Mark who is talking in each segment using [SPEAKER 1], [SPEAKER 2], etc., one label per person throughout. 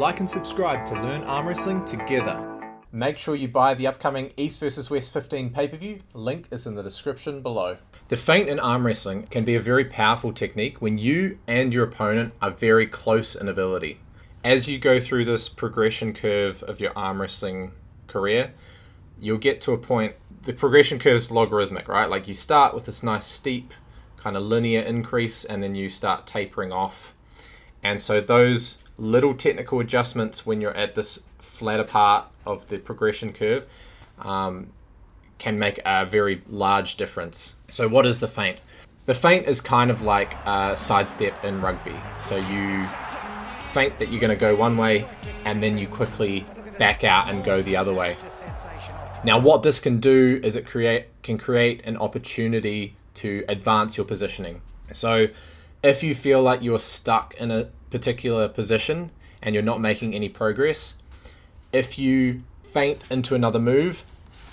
[SPEAKER 1] Like and subscribe to learn arm wrestling together. Make sure you buy the upcoming East vs West 15 pay-per-view. Link is in the description below. The feint in arm wrestling can be a very powerful technique when you and your opponent are very close in ability. As you go through this progression curve of your arm wrestling career, you'll get to a point, the progression curve is logarithmic, right? Like you start with this nice steep kind of linear increase and then you start tapering off. And so those little technical adjustments when you're at this flatter part of the progression curve can make a very large difference. So what is the feint? The feint is kind of like a sidestep in rugby. So you feint that you're going to go one way and then you quickly back out and go the other way. Now what this can do is it can create an opportunity to advance your positioning. So if you feel like you're stuck in a particular position and you're not making any progress, if you feint into another move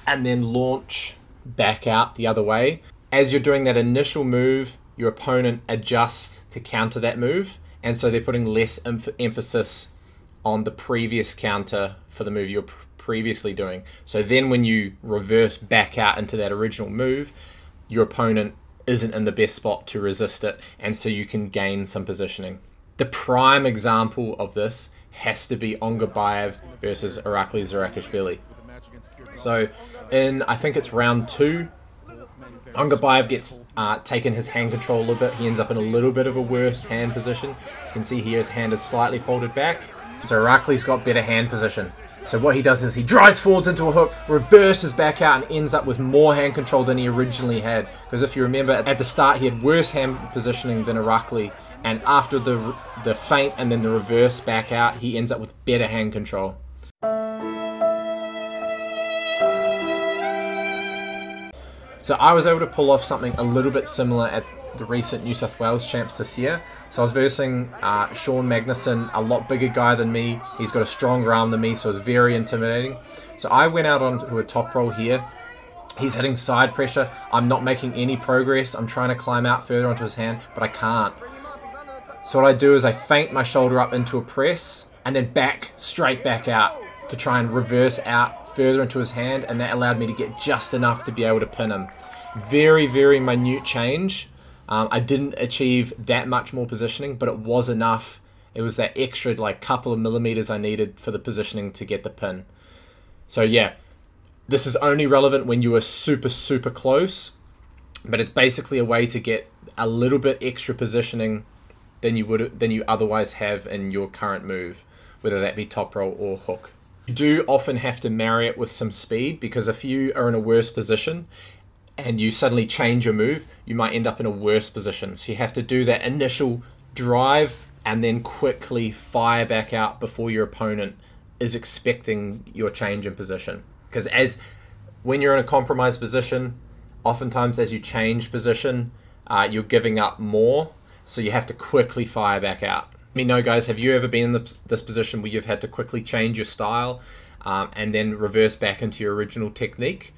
[SPEAKER 1] and then launch back out the other way, as you're doing that initial move, your opponent adjusts to counter that move, and so they're putting less emphasis on the previous counter for the move you're previously doing. So then when you reverse back out into that original move, your opponent isn't in the best spot to resist it, and so you can gain some positioning. The prime example of this has to be Armwrestling Feint versus Irakli Zarakashvili. So in, I think it's round 2, Armwrestling Feint gets taken his hand control a little bit. He ends up in a little bit of a worse hand position. You can see here his hand is slightly folded back. So Irakli's got better hand position. So what he does is he drives forwards into a hook, reverses back out, and ends up with more hand control than he originally had. Because if you remember, at the start he had worse hand positioning than Irakli, and after the feint and then the reverse back out, he ends up with better hand control. So I was able to pull off something a little bit similar at the recent New South Wales champs this year. So I was versing Sean Magnuson, a lot bigger guy than me. He's got a stronger arm than me, so it's very intimidating. So I went out onto a top roll here. He's hitting side pressure. I'm not making any progress. I'm trying to climb out further onto his hand, but I can't. So what I do is I feint my shoulder up into a press and then straight back out to try and reverse out further into his hand, and that allowed me to get just enough to be able to pin him. Very, very minute change. I didn't achieve that much more positioning, but it was enough. It was that extra like couple of millimeters I needed for the positioning to get the pin. So yeah, this is only relevant when you are super, super close, but it's basically a way to get a little bit extra positioning than you otherwise have in your current move, whether that be top roll or hook. You do often have to marry it with some speed, because if you are in a worse position and you suddenly change your move, you might end up in a worse position. So you have to do that initial drive and then quickly fire back out before your opponent is expecting your change in position. Because when you're in a compromised position, oftentimes as you change position, you're giving up more. So you have to quickly fire back out. Let me know, guys, have you ever been in this position where you've had to quickly change your style and then reverse back into your original technique?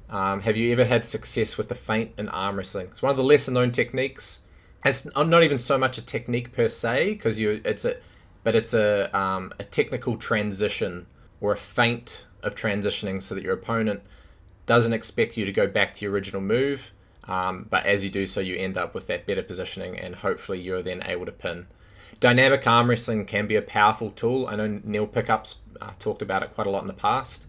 [SPEAKER 1] Have you ever had success with the feint in arm wrestling? It's one of the lesser known techniques. It's not even so much a technique per se, because it's a technical transition or a feint of transitioning so that your opponent doesn't expect you to go back to your original move, but as you do so, you end up with that better positioning, and hopefully you're then able to pin. Dynamic arm wrestling can be a powerful tool. I know Neil Pickups talked about it quite a lot in the past.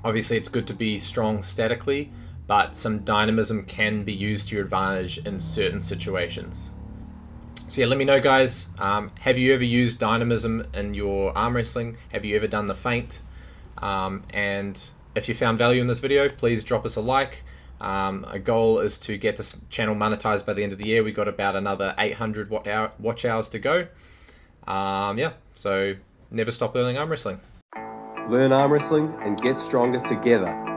[SPEAKER 1] Obviously, it's good to be strong statically, but some dynamism can be used to your advantage in certain situations. So yeah, let me know, guys. Have you ever used dynamism in your arm wrestling? Have you ever done the feint? And if you found value in this video, please drop us a like. Our goal is to get this channel monetized by the end of the year. We got about another 800 watch hours to go. Yeah, so never stop learning arm wrestling.
[SPEAKER 2] Learn arm wrestling and get stronger together.